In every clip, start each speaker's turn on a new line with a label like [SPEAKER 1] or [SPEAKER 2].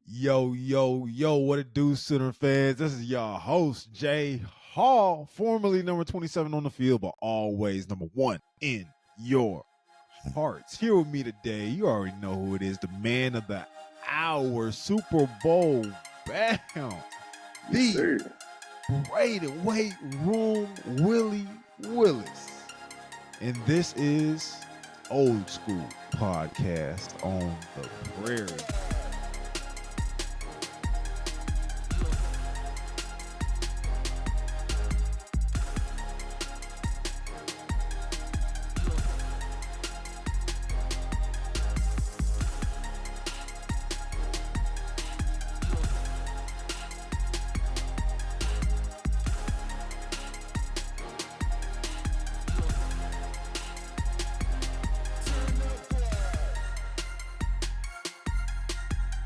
[SPEAKER 1] Yo, yo, yo, what it do, Sooner fans? This is your host, Jay Hall, formerly number 27 on the field, but always number one in your hearts. Here with me today, you already know who it is, the man of the hour, Super Bowl bound,
[SPEAKER 2] Yes,
[SPEAKER 1] the
[SPEAKER 2] sir.
[SPEAKER 1] Brayden weight room, Willie Willis. And this is Old School Podcast on the Prairie.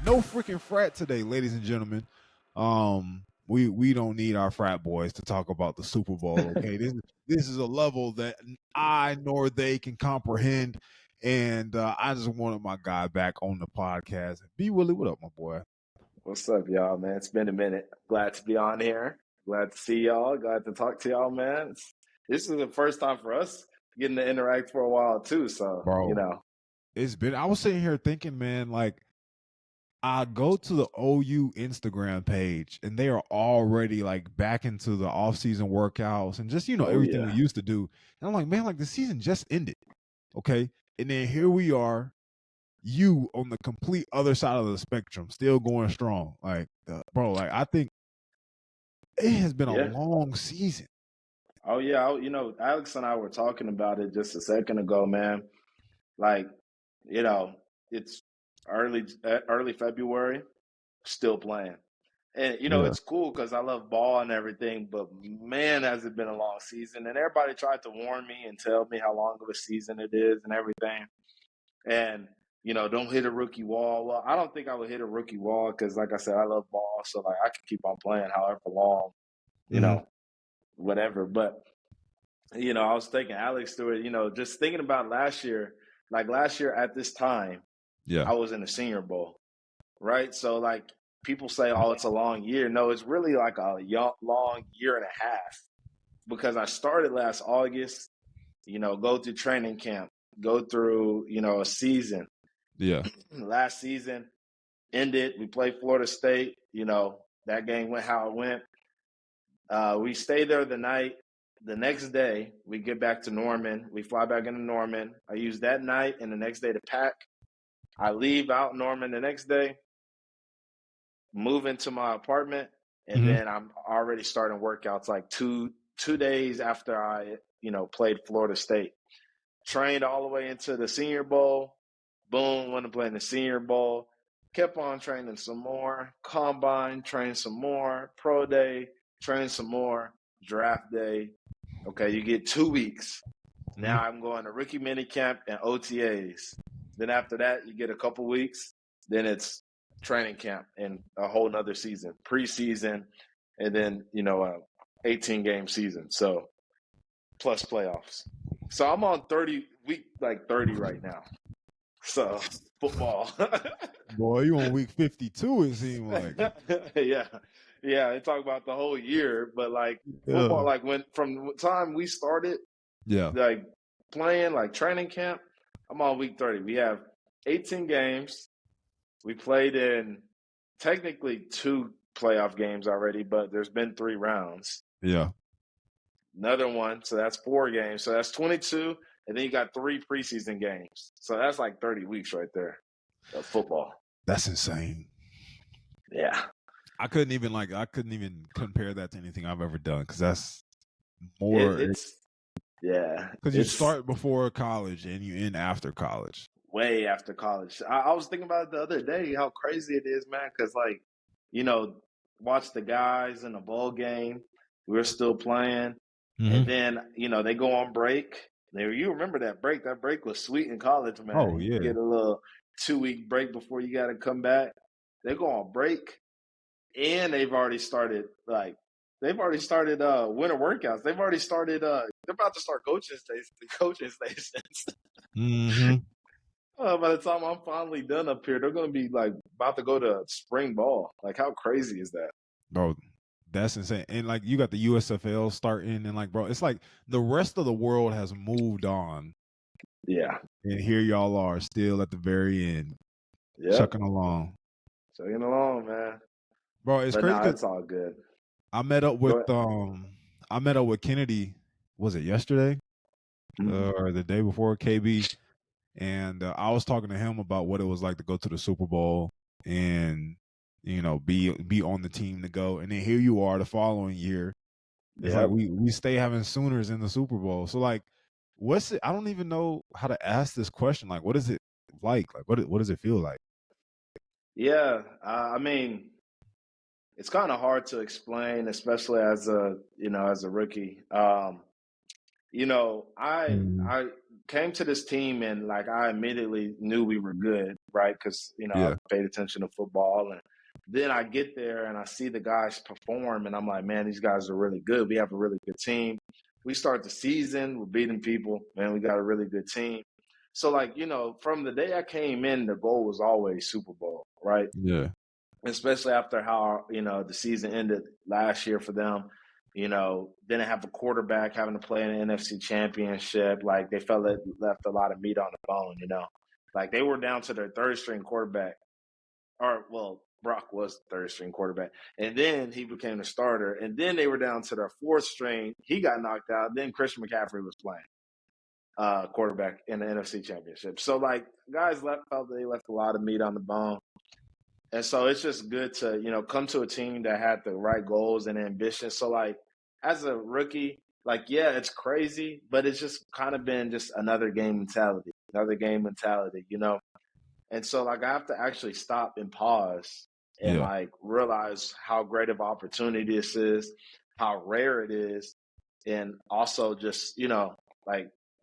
[SPEAKER 1] No freaking frat today, ladies and gentlemen. We don't need our frat boys to talk about the Super Bowl. Okay, this is a level that I nor they can comprehend, and I just wanted my guy back on the podcast. B Willie, what up, my boy?
[SPEAKER 2] What's up, y'all, man? It's been a minute. Glad to be on here. Glad to see y'all. Glad to talk to y'all, man. This is the first time for us getting to interact for a while, too. So,
[SPEAKER 1] Bro, it's been. I was sitting here thinking, man, like I go to the OU Instagram page and they are already like back into the off-season workouts and just, everything we used to do. And I'm like, man, like the season just ended. Okay. And then here we are, you on the complete other side of the spectrum, still going strong. Like, bro, like I think it has been a long season.
[SPEAKER 2] Oh, yeah. Alex and I were talking about it just a second ago, man. Like, it's early February, still playing. And, it's cool because I love ball and everything, but man, has it been a long season. And everybody tried to warn me and tell me how long of a season it is and everything. And, don't hit a rookie wall. Well, I don't think I would hit a rookie wall because, like I said, I love ball. So, like, I can keep on playing however long, whatever. But, I was thinking Alex through it, just thinking about last year, like last year at this time, I was in the Senior Bowl, right? So, like, people say, oh, it's a long year. No, it's really like a long year and a half because I started last August, go through training camp, go through, a season.
[SPEAKER 1] Yeah.
[SPEAKER 2] Last season ended. We played Florida State. That game went how it went. We stayed there the night. The next day, we get back to Norman. We fly back into Norman. I use that night and the next day to pack. I leave out Norman the next day, move into my apartment, and then I'm already starting workouts like two days after I, played Florida State. Trained all the way into the Senior Bowl. Boom, went to play in the Senior Bowl. Kept on training some more. Combine, train some more. Pro Day, train some more. Draft Day. Okay, you get 2 weeks. Now I'm going to rookie minicamp and OTAs. Then after that, you get a couple weeks. Then it's training camp and a whole nother season, preseason, and then, 18-game season. So plus playoffs. So I'm on 30 right now. So football.
[SPEAKER 1] Boy, you on week 52, it seemed like.
[SPEAKER 2] Yeah. They talk about the whole year, but like football, like from the time we started, like playing, like training camp, I'm on week 30. We have 18 games. We played in technically 2 playoff games already, but there's been 3 rounds.
[SPEAKER 1] Yeah.
[SPEAKER 2] Another one, so that's 4 games. So that's 22, and then you got 3 preseason games. So that's like 30 weeks right there of football.
[SPEAKER 1] That's insane.
[SPEAKER 2] Yeah.
[SPEAKER 1] I couldn't even compare that to anything I've ever done because that's more. Because you start before college and you end after college.
[SPEAKER 2] Way after college. I was thinking about it the other day, how crazy it is, man. Because like, watch the guys in the bowl game. We're still playing, and then they go on break. You remember that break? That break was sweet in college, man.
[SPEAKER 1] Oh yeah.
[SPEAKER 2] You get a little 2-week break before you got to come back. They go on break. And they've already started winter workouts. They've already started they're about to start coaching stations. By the time I'm finally done up here, they're gonna be like about to go to spring ball. Like, how crazy is that?
[SPEAKER 1] Bro, that's insane. And like you got the USFL starting, and like, bro, it's like the rest of the world has moved on,
[SPEAKER 2] Yeah.
[SPEAKER 1] and here y'all are still at the very end,
[SPEAKER 2] Yep.
[SPEAKER 1] chucking along.
[SPEAKER 2] Chugging along, man.
[SPEAKER 1] Bro, it's
[SPEAKER 2] But
[SPEAKER 1] crazy
[SPEAKER 2] nah,
[SPEAKER 1] because
[SPEAKER 2] it's all good.
[SPEAKER 1] I met up
[SPEAKER 2] Go
[SPEAKER 1] with
[SPEAKER 2] ahead.
[SPEAKER 1] Kennedy. Was it yesterday
[SPEAKER 2] Mhm.
[SPEAKER 1] or the day before? KB, and I was talking to him about what it was like to go to the Super Bowl and be on the team to go. And then here you are the following year. It's like
[SPEAKER 2] Yep.
[SPEAKER 1] we stay having Sooners in the Super Bowl. So like, what's it? I don't even know how to ask this question. Like, what is it like? Like, what does it feel like?
[SPEAKER 2] Yeah. I mean, it's kind of hard to explain, especially as a rookie.
[SPEAKER 1] Mhm.
[SPEAKER 2] I came to this team and like I immediately knew we were good, right? Because I
[SPEAKER 1] Yeah,
[SPEAKER 2] paid attention to football, and then I get there and I see the guys perform, and I'm like, man, these guys are really good. We have a really good team. We start the season, we're beating people, man. We got a really good team. So like from the day I came in, the goal was always Super Bowl, right?
[SPEAKER 1] yeah,
[SPEAKER 2] Especially after how the season ended last year for them. Didn't have a quarterback having to play in an NFC championship. Like they felt it left a lot of meat on the bone. Like they were down to their third string quarterback, or well, Brock was the third string quarterback, and then he became the starter, and then they were down to their fourth string. He got knocked out. Then Christian McCaffrey was playing quarterback in the NFC championship. So like guys felt they left a lot of meat on the bone. And so it's just good to, come to a team that had the right goals and ambition. So like as a rookie, like yeah, it's crazy, but it's just kind of been just another game mentality. And so like I have to actually stop and pause and
[SPEAKER 1] yeah,
[SPEAKER 2] like realize how great of opportunity this is, how rare it is, and also just,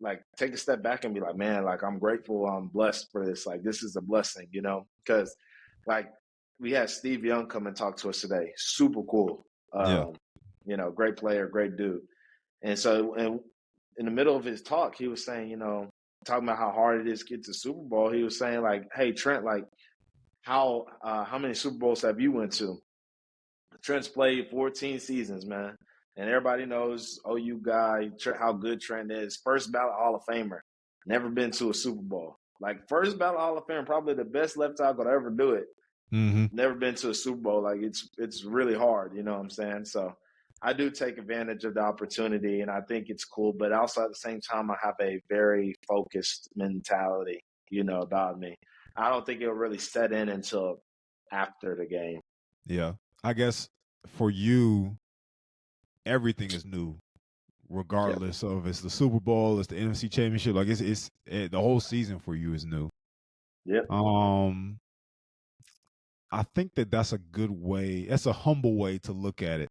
[SPEAKER 2] like take a step back and be like, man, like I'm grateful, I'm blessed for this. Like this is a blessing, because like we had Steve Young come and talk to us today. Super cool.
[SPEAKER 1] yeah,
[SPEAKER 2] Great player, great dude. And so, and in the middle of his talk, he was saying, talking about how hard it is to get to Super Bowl. He was saying like, hey Trent, like how many Super Bowls have you went to? Trent's played 14 seasons, man. And everybody knows OU guy, how good Trent is. First ballot Hall of Famer. Never been to a Super Bowl. Like first ballot Hall of Famer, probably the best left tackle to ever do it.
[SPEAKER 1] mm-hmm.
[SPEAKER 2] Never been to a Super Bowl. Like it's really hard, you know what I'm saying? So I do take advantage of the opportunity and I think it's cool, but also at the same time I have a very focused mentality, about me. I don't think it'll really set in until after the game.
[SPEAKER 1] Yeah. I guess for you, everything is new,
[SPEAKER 2] Yep.
[SPEAKER 1] regardless of it's the Super Bowl, it's the NFC Championship. Like the whole season for you is new.
[SPEAKER 2] Yep.
[SPEAKER 1] Um, I think that's a good way. That's a humble way to look at it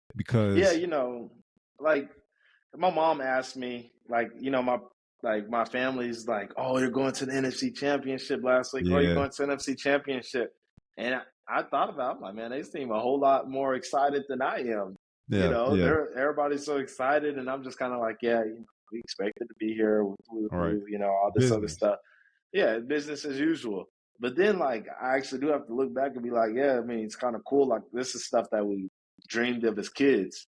[SPEAKER 2] Yeah,
[SPEAKER 1] because
[SPEAKER 2] like my mom asked me, like, my family's like, oh, you're going to the NFC Championship last week. Oh, you're
[SPEAKER 1] yeah,
[SPEAKER 2] going to the NFC Championship. And I thought about it, I'm like, man, they seem a whole lot more excited than I am.
[SPEAKER 1] yeah, yeah.
[SPEAKER 2] Everybody's so excited, and I'm just kind of like, yeah, we expected to be here,
[SPEAKER 1] All right,
[SPEAKER 2] all this other
[SPEAKER 1] business.
[SPEAKER 2] stuff. Yeah, business as usual. But then, like, I actually do have to look back and be like, yeah, I mean, it's kind of cool. Like, this is stuff that we dreamed of as kids,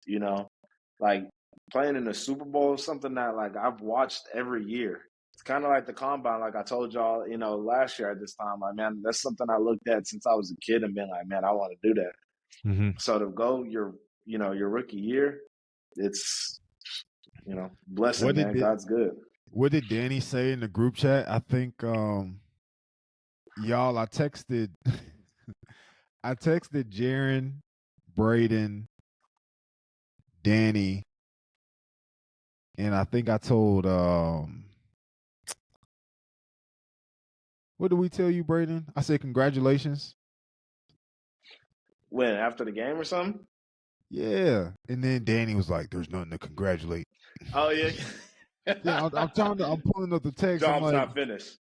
[SPEAKER 2] like playing in the Super Bowl is something that like I've watched every year. It's kind of like the combine, like I told y'all, last year at this time. Like, man, that's something I looked at since I was a kid and been like, man, I want to do that.
[SPEAKER 1] Mm-hmm.
[SPEAKER 2] So to go your rookie year, it's blessing,
[SPEAKER 1] What did
[SPEAKER 2] man. God's good.
[SPEAKER 1] what did Danny say in the group chat? I think y'all. I texted I texted Jaron, Brayden, Danny, and I think I told what did we tell you, Brayden? I said congratulations.
[SPEAKER 2] When after the game or something?
[SPEAKER 1] Yeah. And then Danny was like, there's nothing to congratulate.
[SPEAKER 2] Oh yeah.
[SPEAKER 1] Yeah, I'm pulling up the text. I'm
[SPEAKER 2] Job's
[SPEAKER 1] like,
[SPEAKER 2] not finished.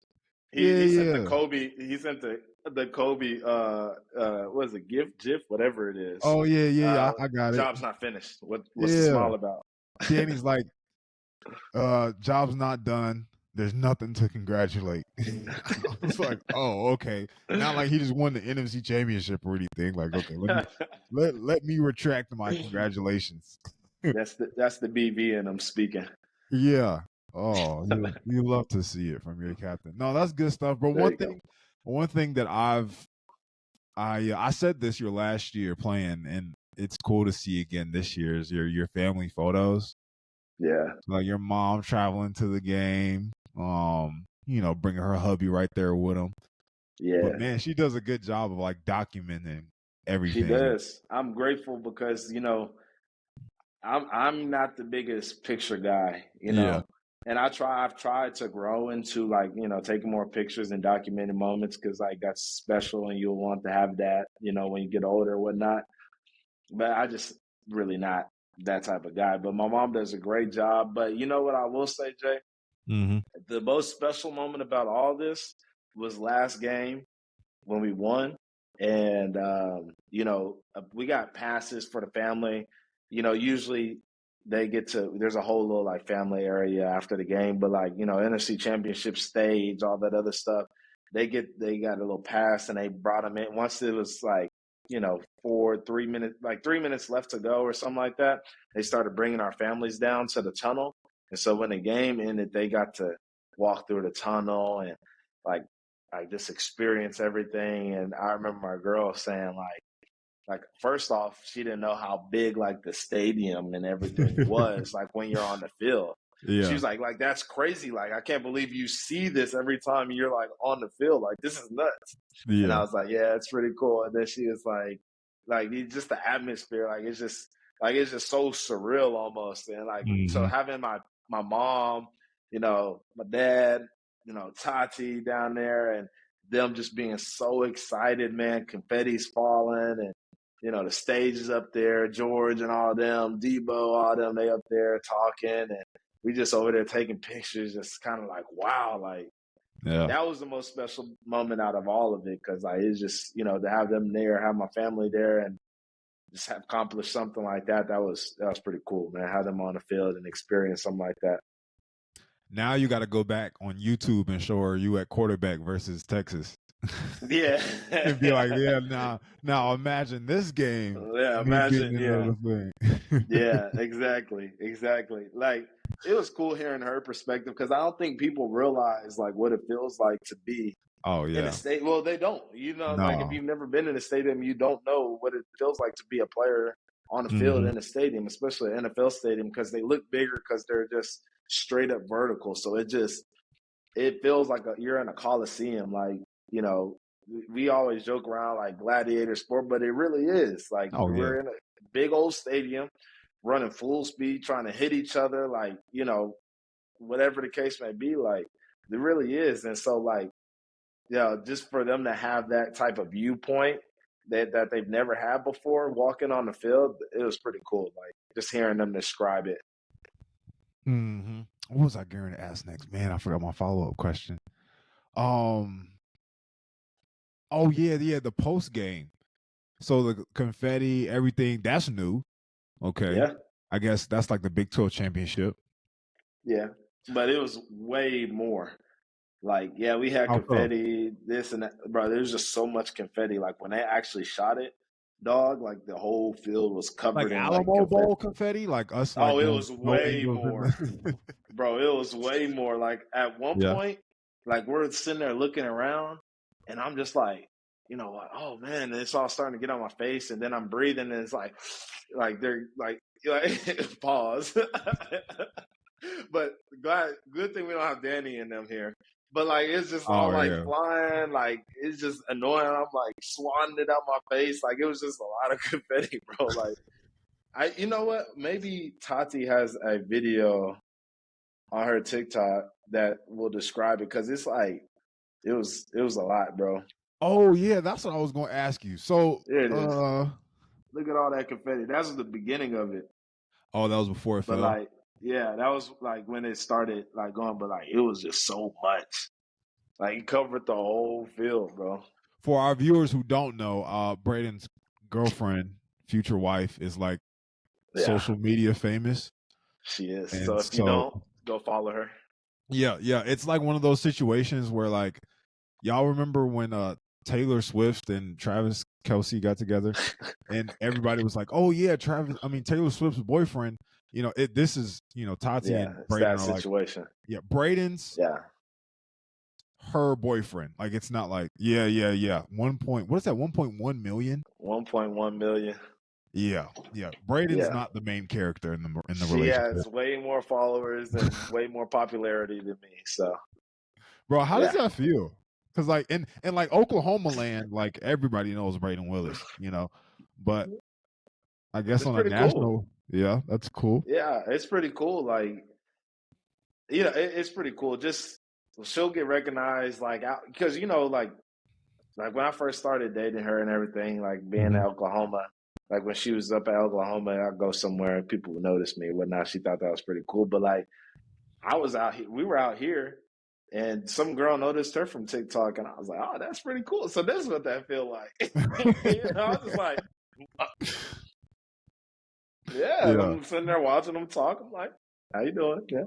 [SPEAKER 1] yeah,
[SPEAKER 2] He sent the
[SPEAKER 1] yeah.
[SPEAKER 2] Kobe. He sent the Kobe. What is it? GIF, whatever it is.
[SPEAKER 1] Oh yeah, yeah, yeah.
[SPEAKER 2] Uh,
[SPEAKER 1] I got it.
[SPEAKER 2] Job's not finished. What's the
[SPEAKER 1] Yeah.
[SPEAKER 2] smile about?
[SPEAKER 1] Danny's like, job's not done. there's nothing to congratulate. I was like, oh, okay. Not like he just won the NFC Championship or anything. Like, okay, let me retract my congratulations.
[SPEAKER 2] That's the BV and I'm speaking.
[SPEAKER 1] Yeah. Oh, you love to see it from your captain. No, that's good stuff. But
[SPEAKER 2] There you go.
[SPEAKER 1] one thing that I said this your last year playing, and it's cool to see again this year is your family photos.
[SPEAKER 2] Yeah.
[SPEAKER 1] Like your mom traveling to the game, bringing her hubby right there with him. But
[SPEAKER 2] Yeah.
[SPEAKER 1] man, she does a good job of like documenting
[SPEAKER 2] She
[SPEAKER 1] everything.
[SPEAKER 2] does. I'm grateful because, I'm not the biggest picture guy,
[SPEAKER 1] Yeah.
[SPEAKER 2] and I've tried to grow into like, taking more pictures and documenting moments because like that's special and you'll want to have that, when you get older or whatnot. But I just really not that type of guy. But my mom does a great job. But you know what I will say, Jay?
[SPEAKER 1] Mm-hmm.
[SPEAKER 2] The most special moment about all this was last game when we won. And, we got passes for the family. Usually they get to, there's a whole little like family area after the game, but like, NFC championship stage, all that other stuff, they got a little pass and they brought them in. Once it was like, for 3 minutes, like 3 minutes left to go or something like that, they started bringing our families down to the tunnel. And so when the game ended, they got to walk through the tunnel and like, just experience everything. And I remember my girl saying like first off, she didn't know how big like the stadium and everything was like when you're on the field. She
[SPEAKER 1] Yeah.
[SPEAKER 2] was like that's crazy. Like I can't believe you see this every time you're like on the field. Like this is nuts. And I
[SPEAKER 1] Yeah.
[SPEAKER 2] was like, yeah, it's pretty cool. And then she was like just the atmosphere, like it's just so surreal almost. And like so
[SPEAKER 1] Mm-hmm.
[SPEAKER 2] having my mom, my dad, Tati down there and them just being so excited, man, confetti's falling and the stage is up there, George and all them, Debo, all them, they up there talking and we just over there taking pictures, just kind of like, wow, like
[SPEAKER 1] Yeah.
[SPEAKER 2] that was the most special moment out of all of it because like it's just to have them there, have my family there, and just have accomplished something like that. That was pretty cool, man. Have them on the field and experience something like that.
[SPEAKER 1] Now you got to go back on YouTube and show her you at quarterback versus Texas.
[SPEAKER 2] Yeah,
[SPEAKER 1] And be like, yeah, now imagine this game,
[SPEAKER 2] yeah.
[SPEAKER 1] me being
[SPEAKER 2] Imagine,
[SPEAKER 1] in
[SPEAKER 2] yeah,
[SPEAKER 1] the thing.
[SPEAKER 2] yeah, exactly. Like it was cool hearing her perspective because I don't think people realize like what it feels like to be
[SPEAKER 1] Oh
[SPEAKER 2] in a
[SPEAKER 1] yeah.
[SPEAKER 2] state. Well, they don't. Like if
[SPEAKER 1] No.
[SPEAKER 2] you've never been in a stadium, you don't know what it feels like to be a player on the field
[SPEAKER 1] Mm-hmm.
[SPEAKER 2] in a stadium, especially an NFL stadium, because they look bigger because they're just straight up vertical. So it feels like you're in a coliseum. Like we always joke around like gladiator sport, but it really is. Like
[SPEAKER 1] Oh yeah.
[SPEAKER 2] we're in a big old stadium, running full speed, trying to hit each other. Like whatever the case may be. Like it really is, and so like just for them to have that type of viewpoint that they've never had before walking on the field, it was pretty cool. Like just hearing them describe it.
[SPEAKER 1] Mm-hmm. What was I going to ask next? Man, I forgot my follow-up question. Um. Oh yeah, the post game. So the confetti, everything that's new. Okay,
[SPEAKER 2] Yeah,
[SPEAKER 1] I guess that's like the Big 12 championship.
[SPEAKER 2] yeah. But it was way more. Like, yeah, we had
[SPEAKER 1] How so?
[SPEAKER 2] confetti, this and that. Bro, there's just so much confetti. Like when they actually shot it, dog, like the whole field was
[SPEAKER 1] Like
[SPEAKER 2] covered in like
[SPEAKER 1] Alamo
[SPEAKER 2] confetti.
[SPEAKER 1] Bowl confetti, like us, like
[SPEAKER 2] Oh, it
[SPEAKER 1] going
[SPEAKER 2] was
[SPEAKER 1] no
[SPEAKER 2] way
[SPEAKER 1] angels in
[SPEAKER 2] more.
[SPEAKER 1] the.
[SPEAKER 2] Bro, it was way more. Like at one
[SPEAKER 1] Yeah.
[SPEAKER 2] point, like we're sitting there looking around, and I'm just like, like, oh man, and it's all starting to get on my face, and then I'm breathing, and it's like they're like pause. But good thing we don't have Danny in them here. But like it's just all
[SPEAKER 1] Oh
[SPEAKER 2] like
[SPEAKER 1] yeah.
[SPEAKER 2] flying, like it's just annoying. I'm like swatting it out my face, like it was just a lot of confetti, bro. Like you know what? Maybe Tati has a video on her TikTok that will describe it because it's like it was a lot, bro.
[SPEAKER 1] Oh yeah, that's what I was going to ask you. So,
[SPEAKER 2] There it is. Look at all that confetti. That's the beginning of it.
[SPEAKER 1] oh, that was before it
[SPEAKER 2] But
[SPEAKER 1] fell.
[SPEAKER 2] like, yeah, that was like when it started like going, but like it was just so much. Like it covered the whole field, bro.
[SPEAKER 1] For our viewers who don't know, Brayden's girlfriend, future wife, is like
[SPEAKER 2] Yeah,
[SPEAKER 1] social media famous,
[SPEAKER 2] she is. So
[SPEAKER 1] and
[SPEAKER 2] if you
[SPEAKER 1] so
[SPEAKER 2] don't, go follow her.
[SPEAKER 1] Yeah, it's like one of those situations where like y'all remember when Taylor Swift and Travis Kelce got together, and everybody was like, "Oh yeah, Taylor Swift's boyfriend." This is Tati
[SPEAKER 2] Yeah,
[SPEAKER 1] and
[SPEAKER 2] it's
[SPEAKER 1] Brayden
[SPEAKER 2] that
[SPEAKER 1] are like,
[SPEAKER 2] situation.
[SPEAKER 1] yeah, Brayden's
[SPEAKER 2] Yeah,
[SPEAKER 1] her boyfriend. Like it's not like, yeah. What is that? 1.1 million.
[SPEAKER 2] 1.1 million.
[SPEAKER 1] Yeah. Brayden's
[SPEAKER 2] Yeah,
[SPEAKER 1] not the main character in the
[SPEAKER 2] she
[SPEAKER 1] relationship,
[SPEAKER 2] has way more followers and way more popularity than me. So
[SPEAKER 1] bro. How does
[SPEAKER 2] yeah,
[SPEAKER 1] that feel? Because like in like Oklahoma land, like everybody knows Brayden Willis, but I guess
[SPEAKER 2] it's
[SPEAKER 1] on a
[SPEAKER 2] pretty cool.
[SPEAKER 1] national, yeah, that's cool.
[SPEAKER 2] Yeah, it's pretty cool. Like, it's pretty cool. Just she'll get recognized, like, because like when I first started dating her and everything, like being in
[SPEAKER 1] Mhm.
[SPEAKER 2] Oklahoma, like when she was up at Oklahoma, I'd go somewhere and people would notice me and whatnot. She thought that was pretty cool. But like I was out here, we were out here, and some girl noticed her from TikTok, and I was like, oh, that's pretty cool. So this is what that feel like. I was just like, yeah. And
[SPEAKER 1] Yeah.
[SPEAKER 2] I'm sitting there watching them talk. I'm like, how you doing? Yeah.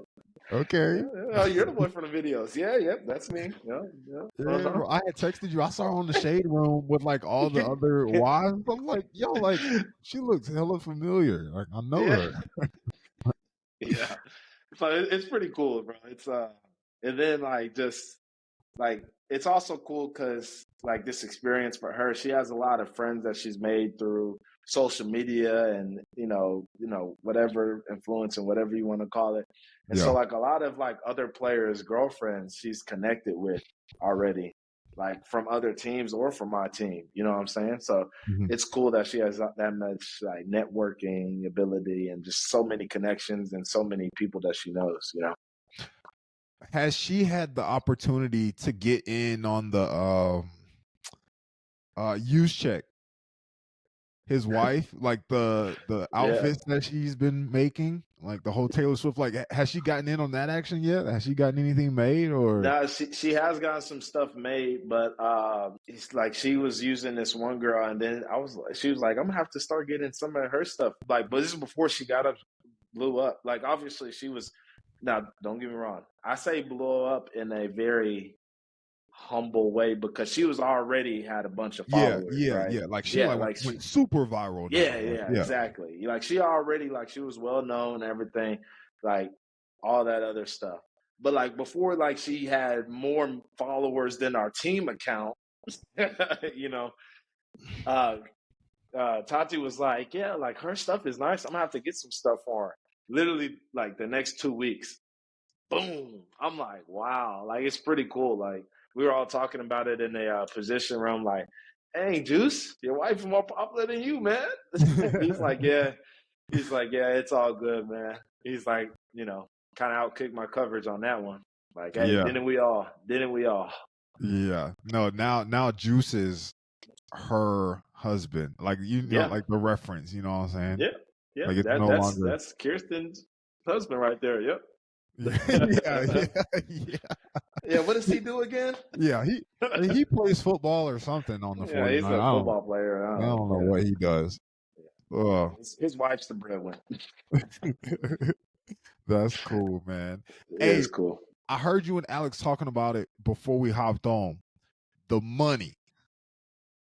[SPEAKER 1] Okay.
[SPEAKER 2] Oh, you're the boy from the videos. Yeah, yep, that's me. Yeah, yeah.
[SPEAKER 1] Yeah, bro. I had texted you. I saw her on the shade room with like all the other wives. I'm like, yo, like she looks hella familiar. Like I know
[SPEAKER 2] Yeah,
[SPEAKER 1] her.
[SPEAKER 2] yeah. So it's pretty cool, bro. And then like just like it's also cool because like this experience for her, she has a lot of friends that she's made through social media and whatever influence and whatever you want to call it. And so
[SPEAKER 1] Yeah.
[SPEAKER 2] like a lot of like other players' girlfriends she's connected with already, like from other teams or from my team. You know what I'm saying? So
[SPEAKER 1] Mhm.
[SPEAKER 2] it's cool that she has that much like networking ability and just so many connections and so many people that she knows.
[SPEAKER 1] Has she had the opportunity to get in on the use check? His wife, like the
[SPEAKER 2] Yeah.
[SPEAKER 1] outfits that she's been making, like the whole Taylor Swift. Like, has she gotten in on that action yet? Has she gotten anything made or?
[SPEAKER 2] No, she has gotten some stuff made, but it's like she was using this one girl, and then she was like, I'm gonna have to start getting some of her stuff. Like, but this is before she got up, blew up. Like, obviously she was. Now, don't get me wrong. I say blow up in a very humble way because she was already had a bunch of followers, right?
[SPEAKER 1] Like she
[SPEAKER 2] Yeah,
[SPEAKER 1] like
[SPEAKER 2] like
[SPEAKER 1] went super viral
[SPEAKER 2] yeah,
[SPEAKER 1] now. Like,
[SPEAKER 2] yeah,
[SPEAKER 1] yeah,
[SPEAKER 2] exactly. Like she already like she was well known and everything, like all that other stuff. But like before, like she had more followers than our team account. you know, uh, Tati was like, "Yeah, like her stuff is nice. I'm gonna have to get some stuff for her." Literally, like the next 2 weeks, boom. I'm like, wow, like it's pretty cool. Like we were all talking about it in the position room, like, hey, Juice, your wife is more popular than you, man. He's like, yeah. He's like, yeah, it's all good, man. He's like, kind of outkicked my coverage on that one. Like, hey,
[SPEAKER 1] yeah,
[SPEAKER 2] didn't we all? Didn't we all?
[SPEAKER 1] yeah. No, now Juice is her husband. Like
[SPEAKER 2] Yeah,
[SPEAKER 1] like the reference. You know what I'm saying?
[SPEAKER 2] yeah, yeah.
[SPEAKER 1] Like it's
[SPEAKER 2] That
[SPEAKER 1] no
[SPEAKER 2] that's
[SPEAKER 1] longer.
[SPEAKER 2] that's Kirsten's husband right there. Yep.
[SPEAKER 1] Yeah.
[SPEAKER 2] Yeah. What does he do again?
[SPEAKER 1] Yeah, he plays football or something on the
[SPEAKER 2] Yeah, he's
[SPEAKER 1] 49.
[SPEAKER 2] a football player.
[SPEAKER 1] I don't know
[SPEAKER 2] Yeah.
[SPEAKER 1] what he does.
[SPEAKER 2] Yeah.
[SPEAKER 1] Oh,
[SPEAKER 2] His wife's the breadwinner.
[SPEAKER 1] that's cool, man.
[SPEAKER 2] Yeah,
[SPEAKER 1] Hey,
[SPEAKER 2] it's cool.
[SPEAKER 1] I heard you and Alex talking about it before we hopped on. The money.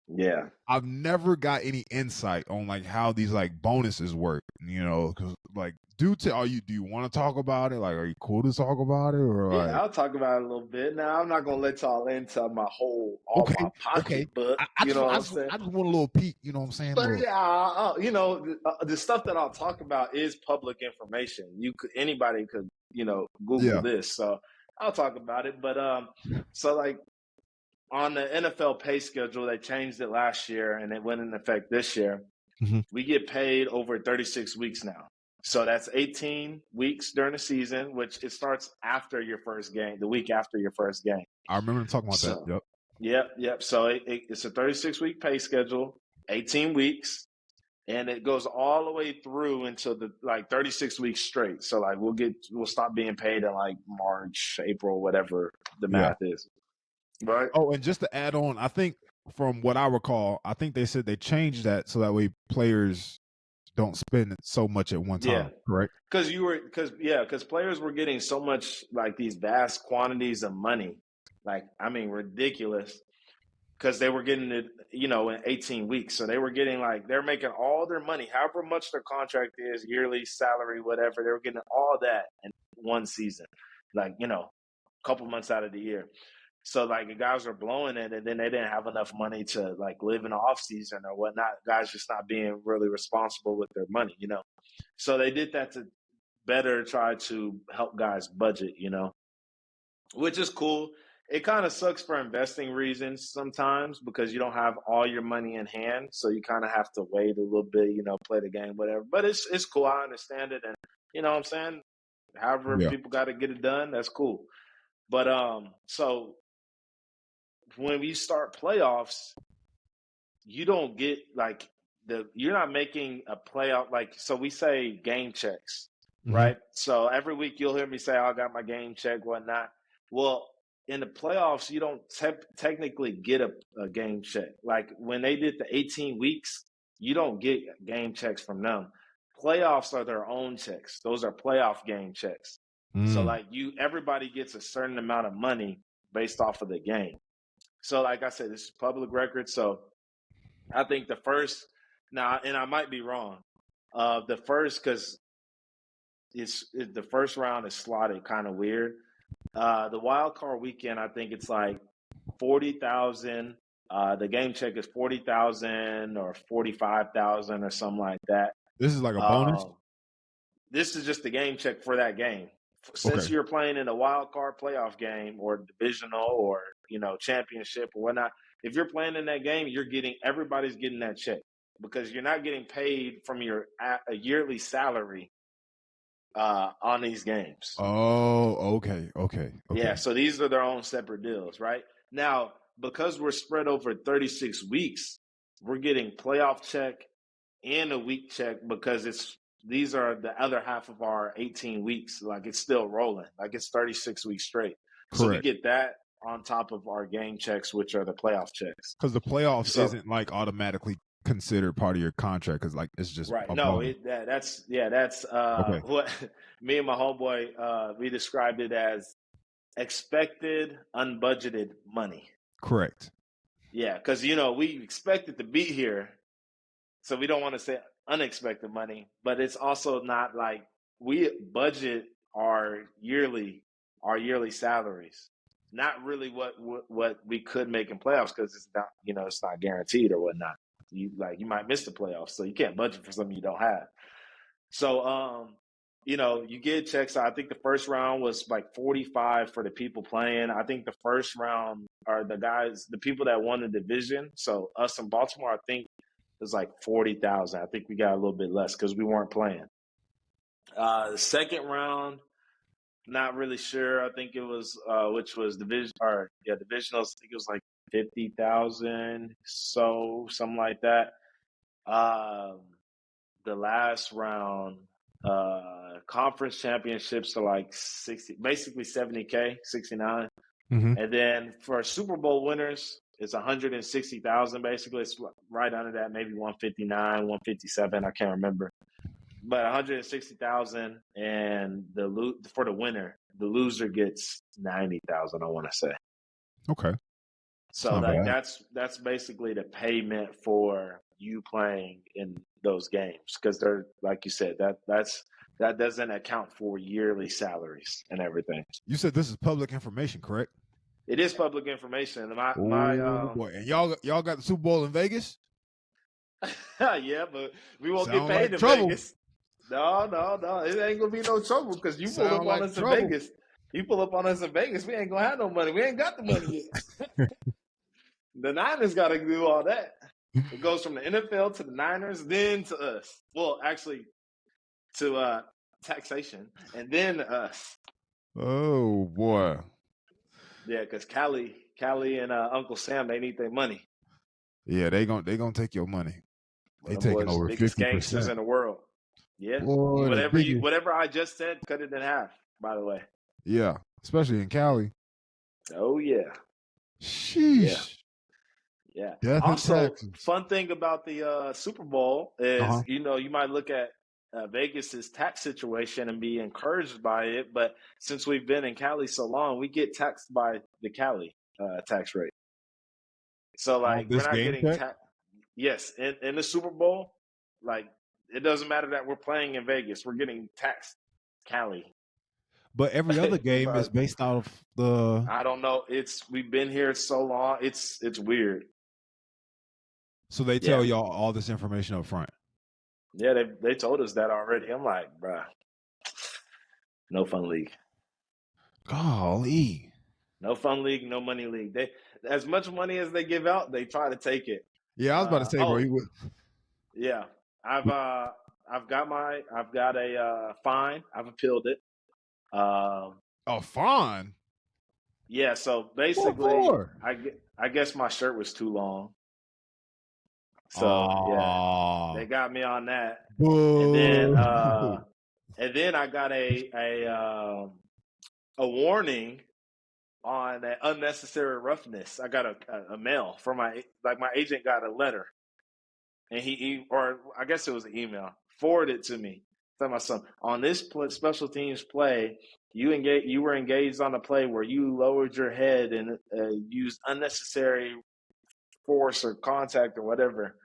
[SPEAKER 2] Yeah.
[SPEAKER 1] I've never got any insight on like how these like bonuses work, because like do you want to talk about it? Like, are you cool to talk about it or
[SPEAKER 2] Yeah,
[SPEAKER 1] like?
[SPEAKER 2] I'll talk about it a little bit. Now, I'm not gonna let y'all into all my
[SPEAKER 1] Okay, okay.
[SPEAKER 2] pocketbook.
[SPEAKER 1] I
[SPEAKER 2] You
[SPEAKER 1] just
[SPEAKER 2] know what
[SPEAKER 1] I
[SPEAKER 2] I'm
[SPEAKER 1] just
[SPEAKER 2] saying?
[SPEAKER 1] I just want a little peek. You know what I'm saying?
[SPEAKER 2] But
[SPEAKER 1] Look,
[SPEAKER 2] yeah, the stuff that I'll talk about is public information. Anybody could, Google
[SPEAKER 1] yeah.
[SPEAKER 2] this. So I'll talk about it. But so like on the NFL pay schedule, they changed it last year and it went in effect this year.
[SPEAKER 1] Mhm.
[SPEAKER 2] We get paid over 36 weeks now. So that's 18 weeks during the season, which it starts after your first game, the week after your first game.
[SPEAKER 1] I remember talking about that.
[SPEAKER 2] So,
[SPEAKER 1] Yep.
[SPEAKER 2] yep. So it's a 36-week pay schedule, 18 weeks, and it goes all the way through until the like 36 weeks straight. So like we'll stop being paid in like March, April, whatever the
[SPEAKER 1] Yeah.
[SPEAKER 2] math is. Right?
[SPEAKER 1] Oh, and just to add on, I think from what I recall, I think they said they changed that so that way players don't spend so much at one
[SPEAKER 2] Yeah.
[SPEAKER 1] time, correct?
[SPEAKER 2] Because players were getting so much like these vast quantities of money, like I mean ridiculous, because they were getting it, in 18 weeks. So they were getting they're making all their money, however much their contract is, yearly salary, whatever. They were getting all that in one season, a couple months out of the year. So the guys were blowing it, and then they didn't have enough money to live in the off season or whatnot. Guys just not being really responsible with their money, So they did that to better try to help guys budget, which is cool. It kind of sucks for investing reasons sometimes because you don't have all your money in hand, so you kind of have to wait a little bit, play the game, whatever. But it's cool. I understand it, and you know what I'm saying. However,
[SPEAKER 1] Yeah.
[SPEAKER 2] people got to get it done. That's cool. But so when we start playoffs, you don't get you're not making a playoff so we say game checks, right? So every week you'll hear me say, I got my game check, whatnot. Well, in the playoffs, you don't technically get a game check. Like when they did the 18 weeks, you don't get game checks from them. Playoffs are their own checks. Those are playoff game checks. So everybody gets a certain amount of money based off of the game. So like I said, this is public record. So I think the first now, and I might be wrong. The first, because the first round is slotted kind of weird. The wild card weekend, I think it's 40,000. The game check is 40,000 or 45,000 or something like that.
[SPEAKER 1] This is like a bonus.
[SPEAKER 2] This is just the game check for that game. Since you're playing in a wild card playoff game or divisional or championship or whatnot, if you're playing in that game, everybody's getting that check because you're not getting paid from your yearly salary on these games.
[SPEAKER 1] Oh, okay.
[SPEAKER 2] Yeah, so these are their own separate deals, right? Now, because we're spread over 36 weeks, we're getting playoff check and a week check because these are the other half of our 18 weeks. It's still rolling. It's 36 weeks straight.
[SPEAKER 1] Correct.
[SPEAKER 2] So we get that on top of our game checks, which are the playoff checks.
[SPEAKER 1] Because the playoffs isn't automatically considered part of your contract because it's just
[SPEAKER 2] right. No, that's
[SPEAKER 1] okay.
[SPEAKER 2] What me and my homeboy we described it as expected unbudgeted money.
[SPEAKER 1] Correct.
[SPEAKER 2] Yeah, because we expected to be here, so we don't want to say unexpected money, but it's also not we budget our yearly salaries. Not really what we could make in playoffs because it's not it's not guaranteed or whatnot. You might miss the playoffs, so you can't budget for something you don't have. So you get checks. I think the first round was 45 for the people playing. I think the first round are the people that won the division. So us in Baltimore, I think it was 40,000. I think we got a little bit less because we weren't playing. The second round, not really sure. I think it was which was divisionals. I think it was 50,000, so something like that. The last round, conference championships are 60, basically 70K, 69. And then for Super Bowl winners, it's 160,000. Basically, it's right under that, maybe 159, 157. I can't remember, but 160,000. And for the winner, the loser gets 90,000. I want to say.
[SPEAKER 1] Okay.
[SPEAKER 2] So that's basically the payment for you playing in those games because they're like you said that doesn't account for yearly salaries and everything.
[SPEAKER 1] You said this is public information, correct?
[SPEAKER 2] It is public information.
[SPEAKER 1] Boy, and y'all got the Super Bowl in Vegas?
[SPEAKER 2] Yeah, but we won't get paid in
[SPEAKER 1] trouble.
[SPEAKER 2] Vegas. No, it ain't gonna be no trouble because you pull up on us in Vegas. You pull up on us in Vegas, we ain't gonna have no money. We ain't got the money yet. The Niners got to do all that. It goes from the NFL to the Niners, then to us. Well, actually, to taxation, and then us.
[SPEAKER 1] Oh boy.
[SPEAKER 2] Yeah, because Callie and Uncle Sam, they need their money.
[SPEAKER 1] Yeah, they gonna take your money. They taking over 50%.
[SPEAKER 2] Biggest gangsters in the world. Yeah,
[SPEAKER 1] boy,
[SPEAKER 2] whatever I just said, cut it in half. By the way.
[SPEAKER 1] Yeah, especially in Cali.
[SPEAKER 2] Oh yeah.
[SPEAKER 1] Sheesh.
[SPEAKER 2] Yeah.
[SPEAKER 1] Death in
[SPEAKER 2] Also,
[SPEAKER 1] Texas.
[SPEAKER 2] fun thing about the Super Bowl is,
[SPEAKER 1] Uh-huh.
[SPEAKER 2] you might look at Vegas's tax situation and be encouraged by it, but since we've been in Cali so long, we get taxed by the Cali tax rate. So,
[SPEAKER 1] On
[SPEAKER 2] like, we're
[SPEAKER 1] this
[SPEAKER 2] not
[SPEAKER 1] game
[SPEAKER 2] getting
[SPEAKER 1] check.
[SPEAKER 2] taxed. Yes, in the Super Bowl, like, it doesn't matter that we're playing in Vegas, we're getting taxed Cali.
[SPEAKER 1] But every other game is
[SPEAKER 2] So,
[SPEAKER 1] based out of the.
[SPEAKER 2] I don't know. We've been here so long. It's weird.
[SPEAKER 1] So they tell
[SPEAKER 2] Yeah.
[SPEAKER 1] y'all all this information up front.
[SPEAKER 2] Yeah, they told us that already. I'm like, bruh, no fun league.
[SPEAKER 1] Golly.
[SPEAKER 2] No fun league, no money league. They as much money as they give out, they try to take it.
[SPEAKER 1] Yeah, I was about to say, bro.
[SPEAKER 2] Oh, yeah. I've got a fine. I've appealed it.
[SPEAKER 1] Oh, fine.
[SPEAKER 2] Yeah, so
[SPEAKER 1] What
[SPEAKER 2] basically
[SPEAKER 1] for?
[SPEAKER 2] I guess my shirt was too long. So yeah,
[SPEAKER 1] Oh,
[SPEAKER 2] they got me on that. And then
[SPEAKER 1] boo.
[SPEAKER 2] I got a warning on that unnecessary roughness. I got a mail from my agent got a letter, and or I guess it was an email forwarded to me. Tell my son on this special teams play, you were engaged on a play where you lowered your head and used unnecessary force or contact or whatever.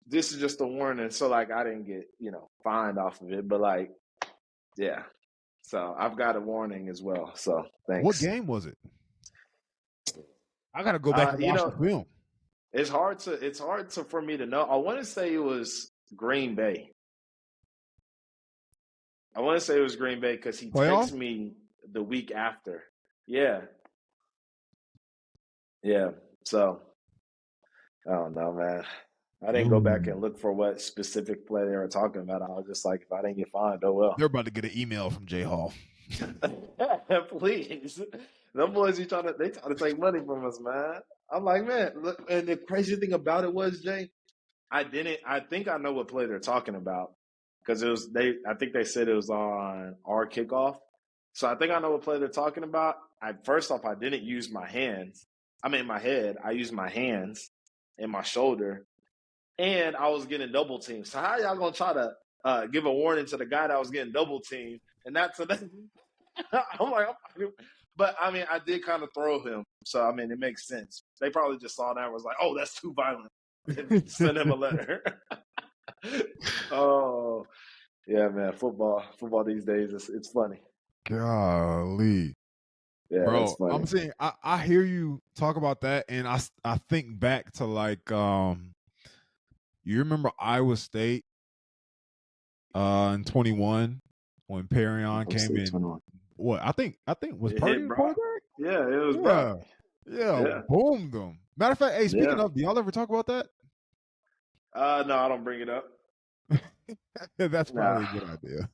[SPEAKER 2] This is just a warning, so like I didn't get fined off of it, but like yeah. So I've got a warning as well. So
[SPEAKER 1] What
[SPEAKER 2] thanks.
[SPEAKER 1] game was it? I gotta go back and
[SPEAKER 2] You
[SPEAKER 1] watch
[SPEAKER 2] know,
[SPEAKER 1] the film.
[SPEAKER 2] it's hard to for me to know. I want to say it was Green Bay. I want to say it was Green Bay because he
[SPEAKER 1] Playoff?
[SPEAKER 2] texted me the week after. Yeah, yeah. So I don't know, man. I didn't go back
[SPEAKER 1] Ooh.
[SPEAKER 2] and look for what specific play they were talking about. I was just like, if I didn't get fined, oh well.
[SPEAKER 1] They're about to get an email from J Hall.
[SPEAKER 2] Please, them boys, they trying to take money from us, man. I'm like, man. Look, and the crazy thing about it was, Jay, I didn't. I think I know what play they're talking about because it was they. I think they said it was on our kickoff. So I think I know what play they're talking about. First off, I didn't use my hands. I mean, my head. I used my hands and my shoulder, and I was getting double teamed. So how y'all gonna try to give a warning to the guy that was getting double teamed and not to them? I'm like, but I mean, I did kind of throw him. So I mean, it makes sense. They probably just saw that and was like, oh, that's too violent. Send him a letter. Oh, yeah, man. Football these days, it's funny.
[SPEAKER 1] Golly.
[SPEAKER 2] Yeah, it's
[SPEAKER 1] Bro, I'm
[SPEAKER 2] funny.
[SPEAKER 1] saying I hear you talk about that, and I think back to like you remember Iowa State in 21 when Perrion
[SPEAKER 2] I'm
[SPEAKER 1] came
[SPEAKER 2] still
[SPEAKER 1] in.
[SPEAKER 2] 21.
[SPEAKER 1] What I think was
[SPEAKER 2] It
[SPEAKER 1] Purdy
[SPEAKER 2] hit
[SPEAKER 1] the
[SPEAKER 2] Brock.
[SPEAKER 1] quarterback?
[SPEAKER 2] Yeah, it was Brock.
[SPEAKER 1] Yeah. Yeah,
[SPEAKER 2] Yeah,
[SPEAKER 1] boomed them. Matter of fact, hey, speaking
[SPEAKER 2] yeah.
[SPEAKER 1] of, do y'all ever talk about that?
[SPEAKER 2] No, I don't bring it up.
[SPEAKER 1] That's
[SPEAKER 2] Nah,
[SPEAKER 1] probably a good idea.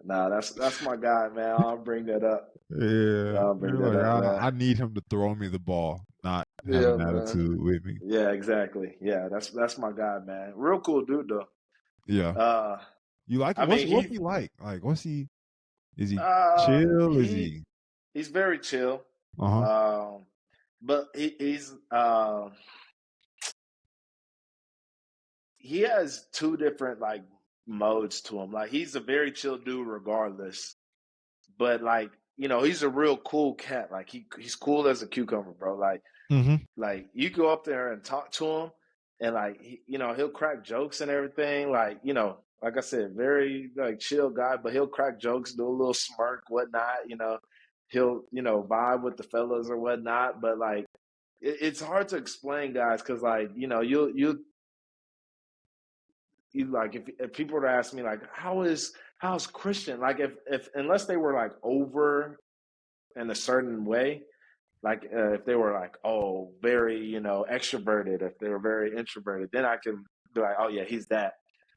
[SPEAKER 2] nah. That's my guy, man. I'll bring that up.
[SPEAKER 1] Yeah.
[SPEAKER 2] I'll bring
[SPEAKER 1] You're
[SPEAKER 2] that
[SPEAKER 1] like,
[SPEAKER 2] up, man.
[SPEAKER 1] I need him to throw me the ball, not have
[SPEAKER 2] Yeah,
[SPEAKER 1] an
[SPEAKER 2] man.
[SPEAKER 1] attitude with me.
[SPEAKER 2] Yeah, exactly. Yeah, that's my guy, man. Real cool dude, though.
[SPEAKER 1] Yeah.
[SPEAKER 2] Uh,
[SPEAKER 1] You like him?
[SPEAKER 2] I mean,
[SPEAKER 1] What's he like? Like, is he
[SPEAKER 2] uh,
[SPEAKER 1] chill? Is
[SPEAKER 2] he
[SPEAKER 1] he
[SPEAKER 2] he's very chill.
[SPEAKER 1] uh-huh.
[SPEAKER 2] But he has two different like modes to him. Like he's a very chill dude regardless. But like, he's a real cool cat. Like he's cool as a cucumber, bro.
[SPEAKER 1] Mm-hmm.
[SPEAKER 2] Like you go up there and talk to him and like he'll crack jokes and everything. Like, like I said, very like chill guy, but he'll crack jokes, do a little smirk, whatnot, he'll, vibe with the fellas or whatnot. But like it's hard to explain guys because like, you like if people were to ask me like how's Christian, like if unless they were like over in a certain way, like if they were like, oh, very extroverted, if they were very introverted, then I can be like, oh yeah, he's that.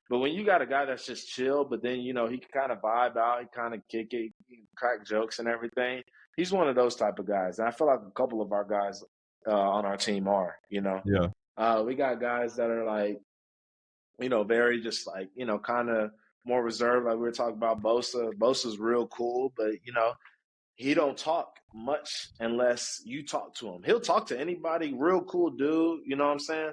[SPEAKER 2] But when you got a guy that's just chill, but then he can kind of vibe out, he kind of kick it, he can crack jokes and everything. He's one of those type of guys, and I feel like a couple of our guys on our team are.
[SPEAKER 1] Yeah.
[SPEAKER 2] We got guys that are like very just like, kind of more reserved. Like we were talking about Bosa. Bosa's real cool, but he don't talk much unless you talk to him. He'll talk to anybody, real cool dude, you know what I'm saying?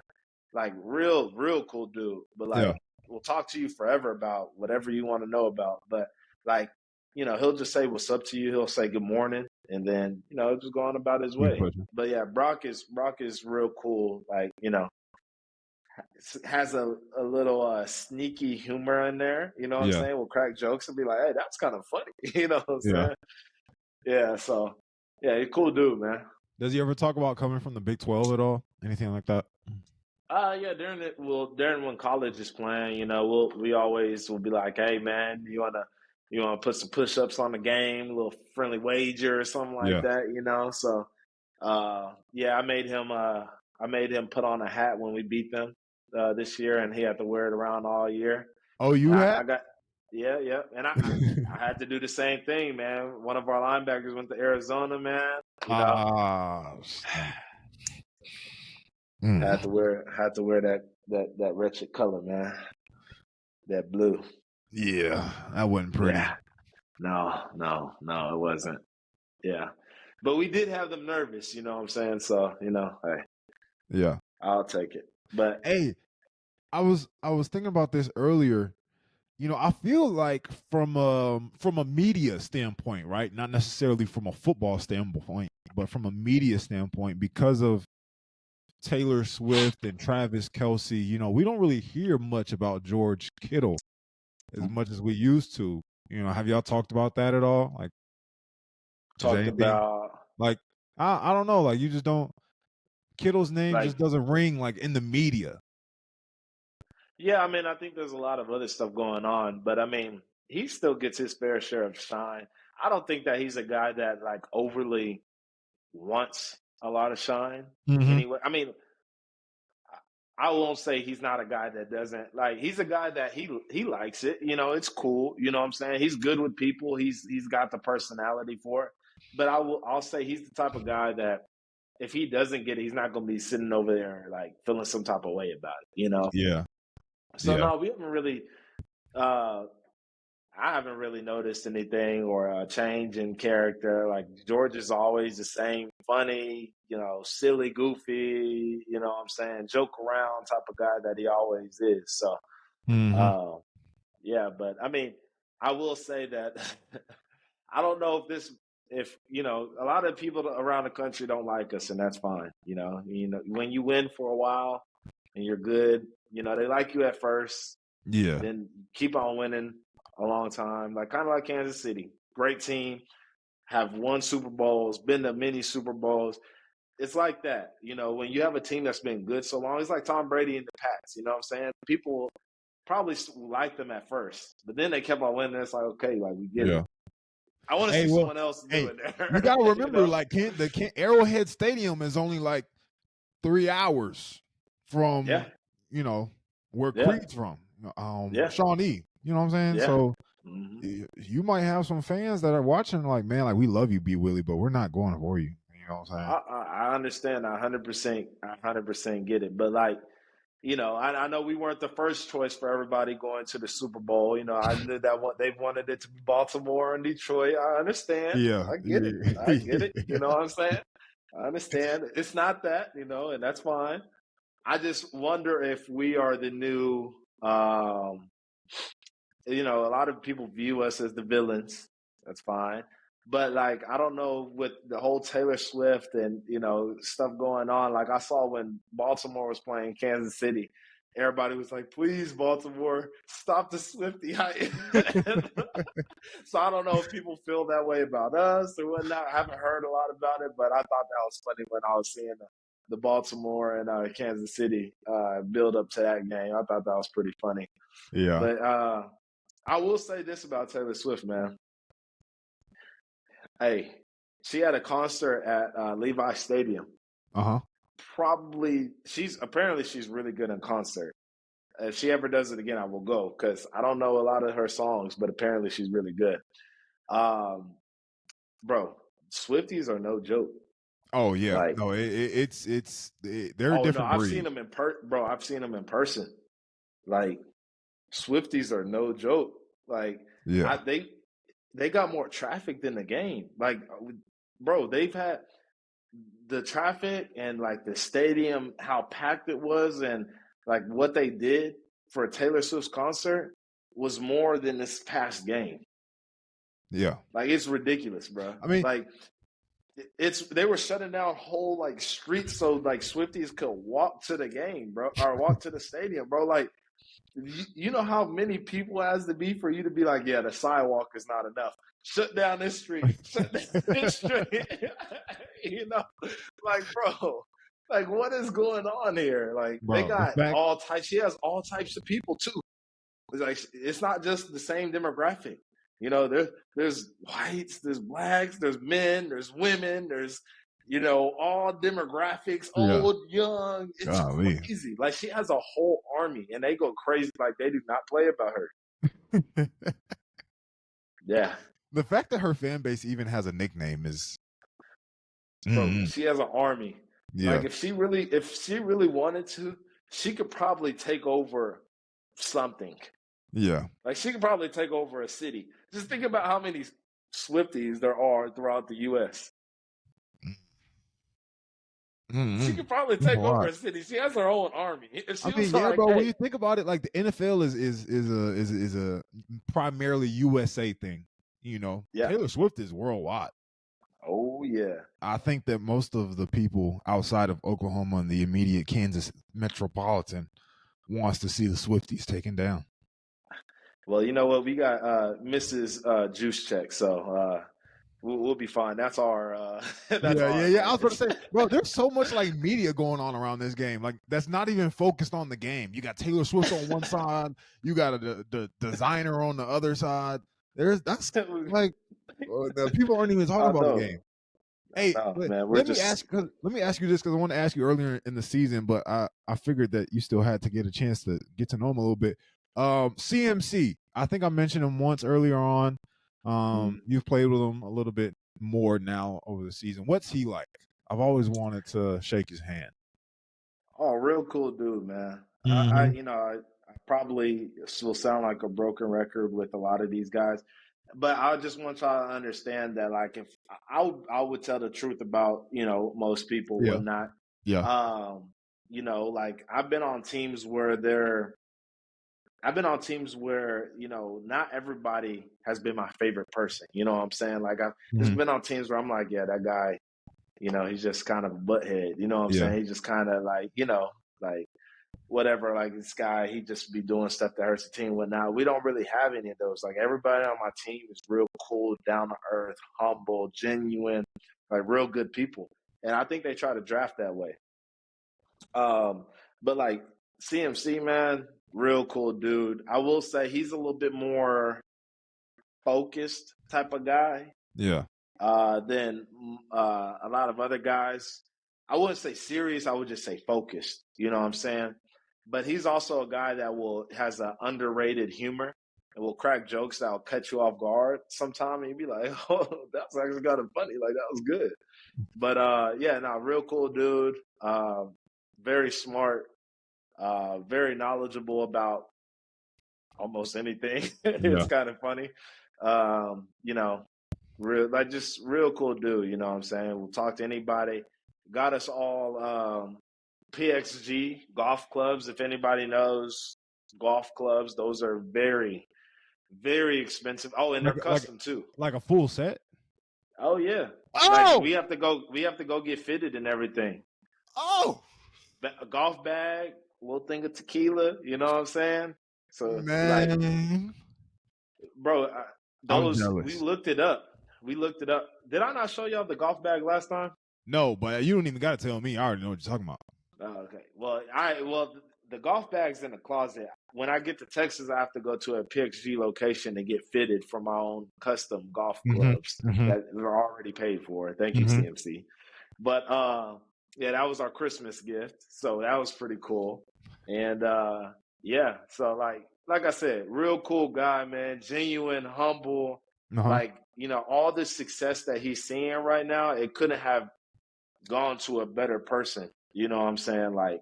[SPEAKER 2] Like real cool dude. But
[SPEAKER 1] Yeah.
[SPEAKER 2] like we'll talk to you forever about whatever you want to know about. But like, he'll just say what's up to you. He'll say good morning and then, just go on about his
[SPEAKER 1] You
[SPEAKER 2] way.
[SPEAKER 1] pushing.
[SPEAKER 2] But yeah, Brock is real cool. Like, has a little sneaky humor in there, you know what I'm
[SPEAKER 1] Yeah.
[SPEAKER 2] saying? We'll crack jokes and be like, hey, that's kind of funny. You know what I'm
[SPEAKER 1] Yeah.
[SPEAKER 2] saying? Yeah, so yeah, he's a cool dude, man.
[SPEAKER 1] Does he ever talk about coming from the Big 12 at all? Anything like that?
[SPEAKER 2] Yeah, during when college is playing, we always will be like, hey man, you wanna put some push ups on the game, a little friendly wager or something like
[SPEAKER 1] Yeah.
[SPEAKER 2] that. So yeah, I made him put on a hat when we beat them this year and he had to wear it around all year.
[SPEAKER 1] Oh, you
[SPEAKER 2] And
[SPEAKER 1] had?
[SPEAKER 2] I got yeah. And I had to do the same thing, man. One of our linebackers went to Arizona, man.
[SPEAKER 1] Ah,
[SPEAKER 2] Had to wear that wretched color, man. That blue.
[SPEAKER 1] yeah, that wasn't pretty.
[SPEAKER 2] Yeah. No, it wasn't. Yeah. But we did have them nervous, you know what I'm saying? So, hey,
[SPEAKER 1] Yeah.
[SPEAKER 2] I'll take it. But
[SPEAKER 1] Hey, I was thinking about this earlier. I feel like from a media standpoint, right? Not necessarily from a football standpoint, but from a media standpoint, because of Taylor Swift and Travis Kelce, we don't really hear much about George Kittle as much as we used to. Have y'all talked about that at all? Like, is there
[SPEAKER 2] talked
[SPEAKER 1] anything
[SPEAKER 2] about
[SPEAKER 1] like I don't know, like you just don't Kittle's name
[SPEAKER 2] like
[SPEAKER 1] just doesn't ring like in the media.
[SPEAKER 2] yeah, I mean, I think there's a lot of other stuff going on, but I mean, he still gets his fair share of shine. I don't think that he's a guy that like overly wants a lot of shine
[SPEAKER 1] Mm-hmm.
[SPEAKER 2] anyway. I mean, I won't say he's not a guy that doesn't like. He's a guy that he likes it. It's cool. You know what I'm saying? He's good with people. He's got the personality for it. But I'll say he's the type of guy that if he doesn't get it, he's not going to be sitting over there like feeling some type of way about it.
[SPEAKER 1] Yeah.
[SPEAKER 2] So
[SPEAKER 1] Yeah.
[SPEAKER 2] no, we haven't really. Uh, I haven't really noticed anything or a change in character. Like George is always the same, funny, silly, goofy, you know what I'm saying, joke around type of guy that he always is. So,
[SPEAKER 1] Mm-hmm.
[SPEAKER 2] yeah, but I mean, I will say that I don't know if a lot of people around the country don't like us, and that's fine. When you win for a while and you're good, they like you at first,
[SPEAKER 1] Yeah.
[SPEAKER 2] then keep on winning a long time. Like kind of like Kansas City, great team, have won Super Bowls, been to many Super Bowls. It's like that, when you have a team that's been good so long. It's like Tom Brady and the Pats. You know what I'm saying? People probably like them at first, but then they kept on winning. It's like okay, like we get it.
[SPEAKER 1] Yeah.
[SPEAKER 2] I want to
[SPEAKER 1] Hey,
[SPEAKER 2] see
[SPEAKER 1] well,
[SPEAKER 2] someone else do
[SPEAKER 1] hey,
[SPEAKER 2] it
[SPEAKER 1] you
[SPEAKER 2] there.
[SPEAKER 1] gotta remember, like Arrowhead Stadium is only like 3 hours
[SPEAKER 2] Yeah,
[SPEAKER 1] from, where
[SPEAKER 2] yeah,
[SPEAKER 1] Creed's from.
[SPEAKER 2] yeah,
[SPEAKER 1] Shawnee. You know what I'm saying?
[SPEAKER 2] yeah.
[SPEAKER 1] So
[SPEAKER 2] Mm-hmm.
[SPEAKER 1] you might have some fans that are watching like, man, like we love you, B Willie, but we're not going for you. You know what I'm saying?
[SPEAKER 2] I understand. I 100% get it. But like, I know we weren't the first choice for everybody going to the Super Bowl. I knew that they wanted it to be Baltimore and Detroit. I understand.
[SPEAKER 1] Yeah.
[SPEAKER 2] I get it. I get it. You
[SPEAKER 1] Yeah.
[SPEAKER 2] know what I'm saying? I understand. It's not that, and that's fine. I just wonder if we are the new a lot of people view us as the villains. That's fine. But like, I don't know with the whole Taylor Swift and stuff going on. Like I saw when Baltimore was playing Kansas City, everybody was like, "Please, Baltimore, stop the Swiftie hype." So I don't know if people feel that way about us or whatnot. I haven't heard a lot about it, but I thought that was funny when I was seeing the Baltimore and Kansas City build up to that game. I thought that was pretty funny.
[SPEAKER 1] Yeah.
[SPEAKER 2] But I will say this about Taylor Swift, man. Hey, she had a concert at Levi Stadium.
[SPEAKER 1] Uh-huh.
[SPEAKER 2] She's really good in concert. If she ever does it again, I will go because I don't know a lot of her songs, but apparently she's really good. Bro, Swifties are no joke.
[SPEAKER 1] Oh yeah.
[SPEAKER 2] Like,
[SPEAKER 1] No, they're a
[SPEAKER 2] oh no,
[SPEAKER 1] different
[SPEAKER 2] I've seen
[SPEAKER 1] breed.
[SPEAKER 2] them bro. I've seen them in person. Like, Swifties are no joke. Like,
[SPEAKER 1] Yeah.
[SPEAKER 2] they they got more traffic than the game. Like, bro, they've had the traffic and like the stadium, how packed it was, and like what they did for a Taylor Swift's concert was more than this past game.
[SPEAKER 1] Yeah.
[SPEAKER 2] Like, it's ridiculous, bro.
[SPEAKER 1] I mean,
[SPEAKER 2] Like, they were shutting down whole like streets so like Swifties could walk to the game, bro, or walk to the stadium, bro. Like, you know how many people has to be for you to be like, yeah, the sidewalk is not enough. Shut down this street. Shut down this street. You know, like, bro, like, what is going on here? Like, they
[SPEAKER 1] bro, the
[SPEAKER 2] got
[SPEAKER 1] fact,
[SPEAKER 2] all types. She has all types of people too. It's like, it's not just the same demographic. You know, there's whites, there's blacks, there's men, there's women, there's, you know, all demographics,
[SPEAKER 1] yeah,
[SPEAKER 2] old, young. It's
[SPEAKER 1] golly.
[SPEAKER 2] crazy. Like, she has a whole army, and they go crazy. Like, they do not play about her. Yeah,
[SPEAKER 1] The fact that her fan base even has a nickname is,
[SPEAKER 2] bro. She has an army.
[SPEAKER 1] yeah,
[SPEAKER 2] Like, if she really wanted to, she could probably take over something.
[SPEAKER 1] yeah.
[SPEAKER 2] Like, she could probably take over a city. Just think about how many Swifties there are throughout the U.S. She could probably take over a city. She has her own army. If she
[SPEAKER 1] I mean,
[SPEAKER 2] was
[SPEAKER 1] yeah,
[SPEAKER 2] like,
[SPEAKER 1] bro. When
[SPEAKER 2] hey,
[SPEAKER 1] you think about it, like the NFL is a primarily USA thing. You know,
[SPEAKER 2] yeah,
[SPEAKER 1] Taylor Swift is worldwide.
[SPEAKER 2] oh yeah,
[SPEAKER 1] I think that most of the people outside of Oklahoma and the immediate Kansas metropolitan wants to see the Swifties taken down.
[SPEAKER 2] well, you know what? We got Mrs. Juice Check, so we'll be fine. That's our that's our
[SPEAKER 1] Yeah. I was about to
[SPEAKER 2] advantage.
[SPEAKER 1] say, bro, there's so much like media going on around this game. Like that's not even focused on the game. You got Taylor Swift on one side, you got the designer on the other side. That's like the people aren't even talking
[SPEAKER 2] I
[SPEAKER 1] about the
[SPEAKER 2] know,
[SPEAKER 1] game. Hey, but
[SPEAKER 2] man. We're
[SPEAKER 1] let me
[SPEAKER 2] just
[SPEAKER 1] ask you this because I want to ask you earlier in the season, but I figured that you still had to get a chance to get to know him a little bit. CMC, I think I mentioned him once earlier on. You've played with him a little bit more now over the season. What's he like? I've always wanted to shake his hand.
[SPEAKER 2] real cool dude, man.
[SPEAKER 1] Mm-hmm.
[SPEAKER 2] I probably will sound like a broken record with a lot of these guys, but I just want y'all to understand that, like, if I would tell the truth about, most people
[SPEAKER 1] Yeah.
[SPEAKER 2] would not.
[SPEAKER 1] Yeah.
[SPEAKER 2] Like, I've been on teams where, not everybody has been my favorite person. You know what I'm saying? Like, I've just
[SPEAKER 1] Mm-hmm.
[SPEAKER 2] been on teams where I'm like, yeah, that guy, he's just kind of a butthead. You know what I'm
[SPEAKER 1] Yeah.
[SPEAKER 2] saying? He's just kind of like, like, whatever, like, this guy, he just be doing stuff that hurts the team. Whatnot. We don't really have any of those. Like, everybody on my team is real cool, down to earth, humble, genuine, like, real good people. And I think they try to draft that way. But like, CMC, man, real cool dude. I will say he's a little bit more focused type of guy
[SPEAKER 1] Yeah.
[SPEAKER 2] than a lot of other guys. I wouldn't say serious. I would just say focused. You know what I'm saying? But he's also a guy that has an underrated humor and will crack jokes that will cut you off guard sometime, and you'd be like, "Oh, that's actually kind of funny. Like, that was good." But yeah, no, real cool dude. Very smart. Very knowledgeable about almost anything. It's
[SPEAKER 1] Yeah.
[SPEAKER 2] kind of funny. Just real cool dude. You know what I'm saying? We'll talk to anybody. Got us all PXG golf clubs. If anybody knows golf clubs, those are very, very expensive. Oh, and they're
[SPEAKER 1] Like
[SPEAKER 2] custom too.
[SPEAKER 1] like a full set.
[SPEAKER 2] Oh yeah. Like,
[SPEAKER 1] Oh.
[SPEAKER 2] we have to go get fitted and everything.
[SPEAKER 1] Oh.
[SPEAKER 2] A golf bag, a little thing of tequila. You know what I'm saying? So, like,
[SPEAKER 1] Man,
[SPEAKER 2] bro,
[SPEAKER 1] I'm
[SPEAKER 2] those, we
[SPEAKER 1] jealous.
[SPEAKER 2] looked it up. We looked it up. Did I not show y'all the golf bag last time?
[SPEAKER 1] No, but you don't even got to tell me. I already know what you're talking about.
[SPEAKER 2] Oh, okay. Well, the golf bag's in the closet. When I get to Texas, I have to go to a PXG location to get fitted for my own custom golf clubs
[SPEAKER 1] Mm-hmm.
[SPEAKER 2] that are already paid for. Thank you,
[SPEAKER 1] Mm-hmm.
[SPEAKER 2] CMC. But yeah, that was our Christmas gift, so that was pretty cool. And yeah, so like I said, real cool guy, man, genuine, humble.
[SPEAKER 1] Uh-huh.
[SPEAKER 2] Like, all the success that he's seeing right now, it couldn't have gone to a better person. You know what I'm saying? Like,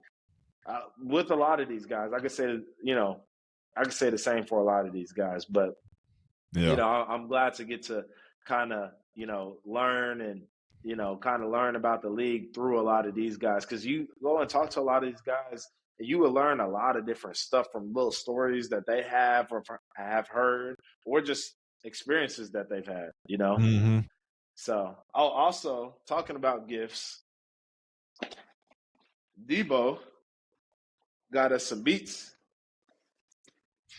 [SPEAKER 2] with a lot of these guys, I could say the same for a lot of these guys, but
[SPEAKER 1] Yeah.
[SPEAKER 2] I'm glad to get to kind of, learn and, kind of learn about the league through a lot of these guys. Because you go and talk to a lot of these guys, and you will learn a lot of different stuff from little stories that they have or have heard, or just experiences that they've had,
[SPEAKER 1] Mm-hmm.
[SPEAKER 2] So, also talking about gifts, Debo got us some beats,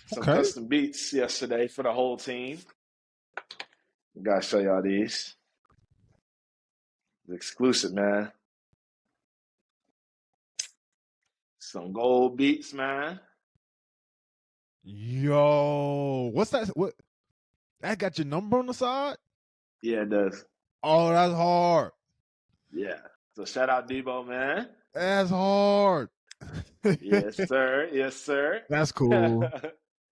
[SPEAKER 2] some
[SPEAKER 1] Okay.
[SPEAKER 2] custom beats yesterday for the whole team. Gotta show y'all these. It's exclusive, man. Some gold beats, man.
[SPEAKER 1] Yo, what's that? What that got your number on the side?
[SPEAKER 2] Yeah, it does.
[SPEAKER 1] Oh, that's hard.
[SPEAKER 2] Yeah. So shout out Debo, man.
[SPEAKER 1] That's hard.
[SPEAKER 2] Yes, sir. Yes, sir.
[SPEAKER 1] That's cool.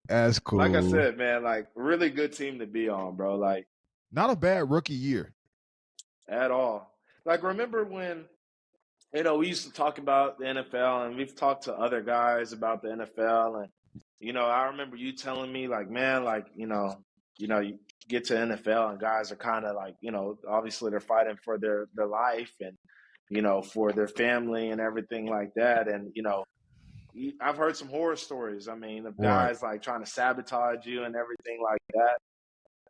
[SPEAKER 1] That's
[SPEAKER 2] Like I
[SPEAKER 1] cool.
[SPEAKER 2] said, man, like really good team to be on, bro. Like
[SPEAKER 1] Not a bad rookie year.
[SPEAKER 2] at all. Like remember when we used to talk about the NFL, and we've talked to other guys about the NFL, and I remember you telling me like, man, like you get to NFL and guys are kind of like, obviously they're fighting for their life and for their family and everything like that, and I've heard some horror stories. I mean, of
[SPEAKER 1] Right.
[SPEAKER 2] guys like trying to sabotage you and everything like that.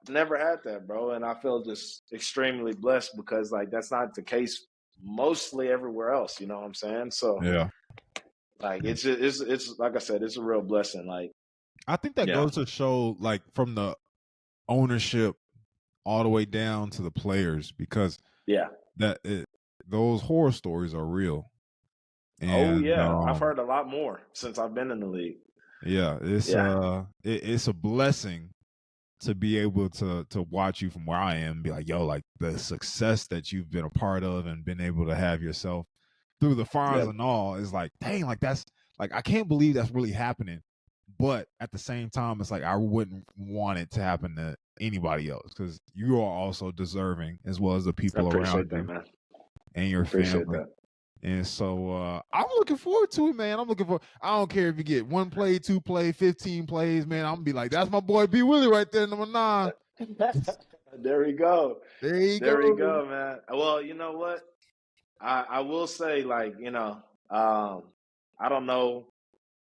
[SPEAKER 2] I've never had that, bro, and I feel just extremely blessed because like that's not the case mostly everywhere else. You know what I'm saying? So
[SPEAKER 1] Yeah.
[SPEAKER 2] like it's just, it's like I said, it's a real blessing. Like
[SPEAKER 1] I think that
[SPEAKER 2] yeah,
[SPEAKER 1] goes to show, like, from the ownership all the way down to the players, because
[SPEAKER 2] yeah.
[SPEAKER 1] those horror stories are real.
[SPEAKER 2] Oh
[SPEAKER 1] And
[SPEAKER 2] yeah, I've heard a lot more since I've been in the league.
[SPEAKER 1] yeah,
[SPEAKER 2] Yeah,
[SPEAKER 1] it's a blessing to be able to watch you from where I am and be like, yo, like the success that you've been a part of and been able to have yourself through the fires
[SPEAKER 2] yeah,
[SPEAKER 1] and all is like, dang, like that's like I can't believe that's really happening. But at the same time, it's like I wouldn't want it to happen to anybody else, because you are also deserving as well as the
[SPEAKER 2] I
[SPEAKER 1] people around
[SPEAKER 2] appreciate that,
[SPEAKER 1] you
[SPEAKER 2] man.
[SPEAKER 1] and your
[SPEAKER 2] Appreciate
[SPEAKER 1] family.
[SPEAKER 2] that.
[SPEAKER 1] And so I'm looking forward to it, man. I'm looking for. I don't care if you get 1 play, 2 play, 15 plays, man. I'm gonna be like, that's my boy B Willie right there, number 9.
[SPEAKER 2] There we go.
[SPEAKER 1] There you
[SPEAKER 2] There we
[SPEAKER 1] go.
[SPEAKER 2] go, man. Well, you know what? I will say, like, I don't know.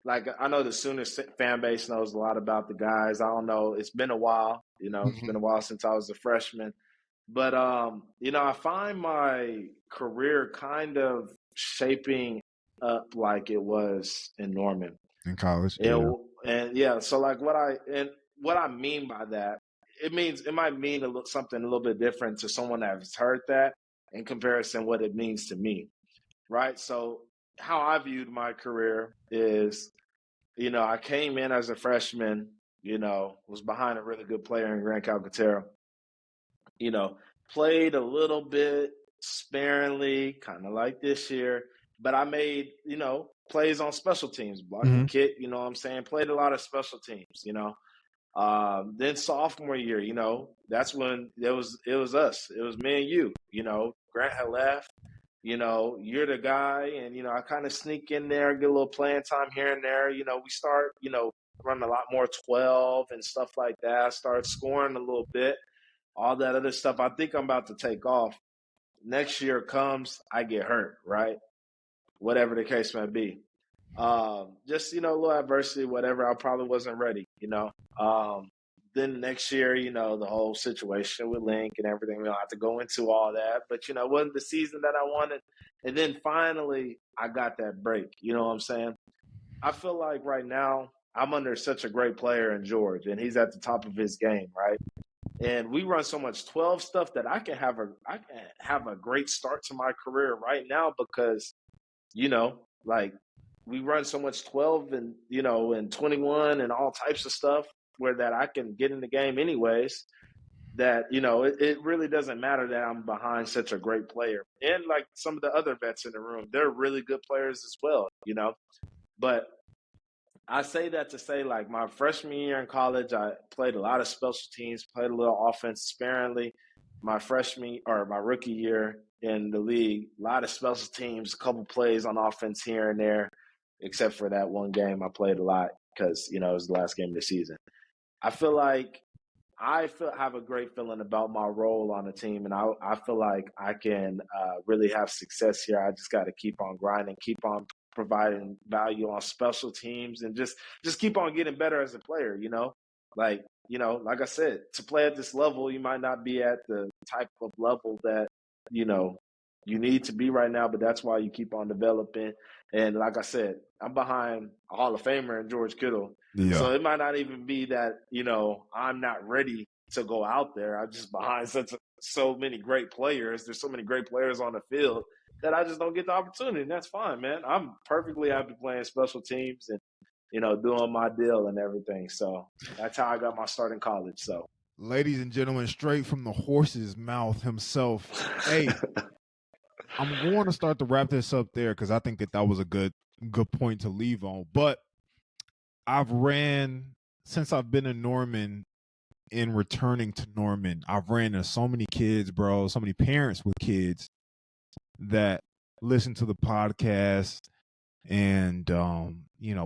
[SPEAKER 2] Like, I know the Sooners fan base knows a lot about the guys. I don't know. It's been a while. It's been a while since I was a freshman. But, I find my career kind of shaping up like it was in Norman.
[SPEAKER 1] In college, yeah.
[SPEAKER 2] And yeah, so like what I mean by that, it might mean something a little bit different to someone that has heard that in comparison what it means to me, right? So how I viewed my career is, I came in as a freshman, was behind a really good player in Grant Calcaterra, you know, played a little bit sparingly, kind of like this year, but I made, plays on special teams, blocking
[SPEAKER 1] Mhm.
[SPEAKER 2] kick, you know what I'm saying? Played a lot of special teams, Then sophomore year, that's when it was us. It was me and you, Grant had left, you're the guy, and I kind of sneak in there, get a little playing time here and there. We start, running a lot more 12 and stuff like that. Start scoring a little bit, all that other stuff. I think I'm about to take off. Next year comes, I get hurt, right? Whatever the case may be. Just, a little adversity, whatever. I probably wasn't ready, Then next year, the whole situation with Link and everything, we don't have to go into all that. But, it wasn't the season that I wanted. And then finally, I got that break. You know what I'm saying? I feel like right now, I'm under such a great player in George, and he's at the top of his game, right? And we run so much 12 stuff that I can have a great start to my career right now because, like we run so much 12 and, and 21 and all types of stuff where that I can get in the game anyways, that, it really doesn't matter that I'm behind such a great player. And like some of the other vets in the room, they're really good players as well, but I say that to say, like, my freshman year in college, I played a lot of special teams, played a little offense sparingly. My rookie year in the league, a lot of special teams, a couple plays on offense here and there, except for that one game I played a lot because, it was the last game of the season. I feel like have a great feeling about my role on the team, and I feel like I can really have success here. I just got to keep on grinding, keep on providing value on special teams, and just keep on getting better as a player. Like I said, to play at this level, you might not be at the type of level that you know you need to be right now, but that's why you keep on developing. And like I said, I'm behind a Hall of Famer in George Kittle.
[SPEAKER 1] Yeah.
[SPEAKER 2] So it might not even be that, I'm not ready to go out there. I'm just behind so many great players. There's so many great players on the field that I just don't get the opportunity. And that's fine, man. I'm perfectly happy playing special teams and, doing my deal and everything. So that's how I got my start in college. So,
[SPEAKER 1] ladies and gentlemen, straight from the horse's mouth himself. Hey, I'm going to start to wrap this up there because I think that was a good point to leave on. But I've ran since I've been in Norman. In returning to Norman, I've ran into so many kids, bro, so many parents with kids that listen to the podcast and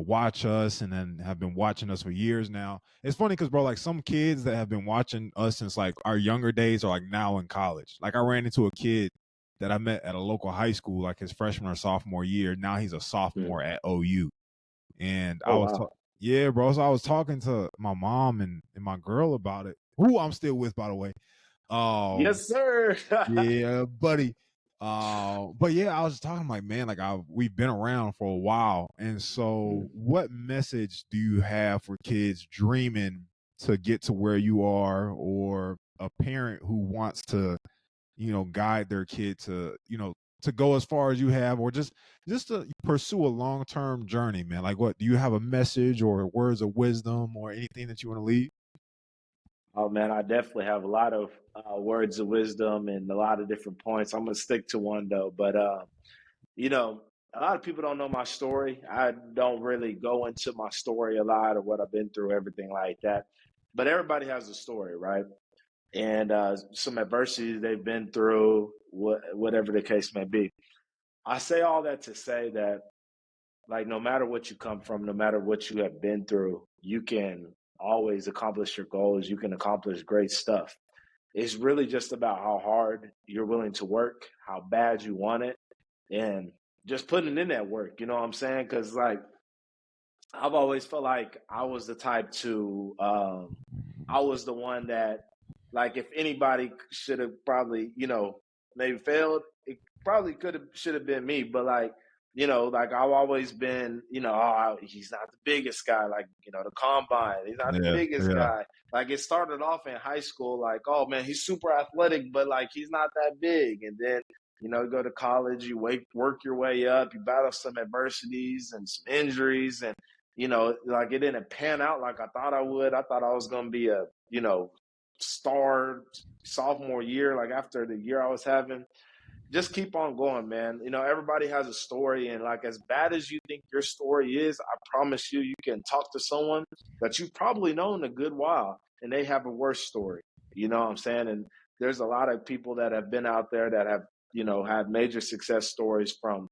[SPEAKER 1] watch us and then have been watching us for years now. It's funny because, bro, like some kids that have been watching us since like our younger days are like now in college. Like I ran into a kid that I met at a local high school like his freshman or sophomore year. Now he's a sophomore at OU. And I was yeah, bro. So I was talking to my mom and my girl about it, who I'm still with, by the way.
[SPEAKER 2] Yes, sir.
[SPEAKER 1] Yeah, buddy. But yeah, I was just talking like, man, like we've been around for a while. And so what message do you have for kids dreaming to get to where you are, or a parent who wants to, guide their kid to, to go as far as you have, or just to pursue a long-term journey, man? Like, what do you have a message or words of wisdom or anything that you want to leave?
[SPEAKER 2] Oh man, I definitely have a lot of words of wisdom and a lot of different points. I'm gonna stick to one though, but a lot of people don't know my story. I don't really go into my story a lot or what I've been through, everything like that. But everybody has a story, right? And some adversity they've been through, whatever the case may be. I say all that to say that, like, no matter what you come from, no matter what you have been through, you can always accomplish your goals. You can accomplish great stuff. It's really just about how hard you're willing to work, how bad you want it, and just putting in that work. You know what I'm saying? Because, like, I've always felt like I was the type to, I was the one that, like, if anybody should have probably, maybe failed, it probably should have been me. But like, like I've always been, he's not the biggest guy, like, the combine, he's not the biggest guy. Like it started off in high school, like, oh man, he's super athletic, but like he's not that big. And then, you go to college, you work your way up, you battle some adversities and some injuries, and like it didn't pan out like I thought I would. I thought I was gonna be a, star sophomore year, like after the year I was having. Just keep on going, man. Everybody has a story, and like as bad as you think your story is, I promise you, you can talk to someone that you've probably known a good while, and they have a worse story. You know what I'm saying? And there's a lot of people that have been out there that have, had major success stories from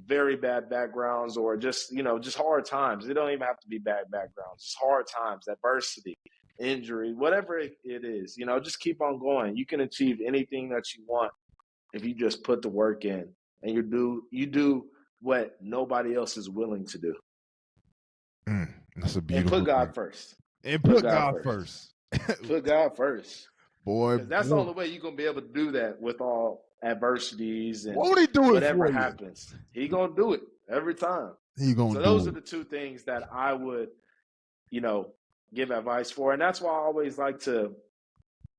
[SPEAKER 2] very bad backgrounds, or just, just hard times. They don't even have to be bad backgrounds, just hard times, adversity, injury, whatever it is. Just keep on going. You can achieve anything that you want if you just put the work in and you do what nobody else is willing to do.
[SPEAKER 1] That's a beautiful
[SPEAKER 2] and put
[SPEAKER 1] thing.
[SPEAKER 2] God first.
[SPEAKER 1] And put God first.
[SPEAKER 2] Put God first.
[SPEAKER 1] Boy,
[SPEAKER 2] that's the only way you're gonna be able to do that with all adversities and
[SPEAKER 1] won't he do
[SPEAKER 2] whatever
[SPEAKER 1] it for
[SPEAKER 2] happens. He gonna do it every time.
[SPEAKER 1] He gonna
[SPEAKER 2] so those are the two things that I would, give advice for. And that's why I always like to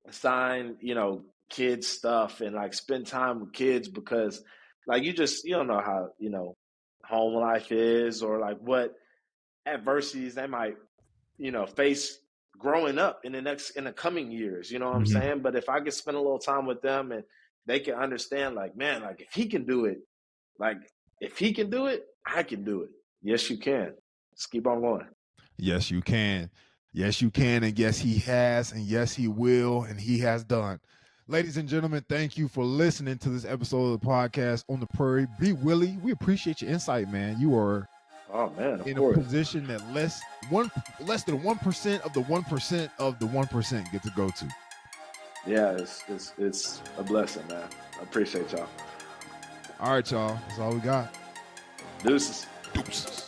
[SPEAKER 2] sign, kids stuff and like spend time with kids, because like you don't know how, home life is, or like what adversities they might, face growing up in the coming years, you know what I'm saying? But if I could spend a little time with them and they can understand, like, man, like if he can do it, I can do it. Yes, you can. Just keep on going.
[SPEAKER 1] Yes, you can. Yes, you can. And yes, he has. And yes, he will. And he has done. Ladies and gentlemen, thank you for listening to this episode of the podcast On the Prairie. Be Willie. We appreciate your insight, man. You are
[SPEAKER 2] Oh man, of
[SPEAKER 1] in
[SPEAKER 2] course.
[SPEAKER 1] a position that less than 1% of the 1% of the 1% get to go to.
[SPEAKER 2] Yeah, it's a blessing, man. I appreciate y'all.
[SPEAKER 1] All right, y'all. That's all we got.
[SPEAKER 2] Deuces.
[SPEAKER 1] Deuces.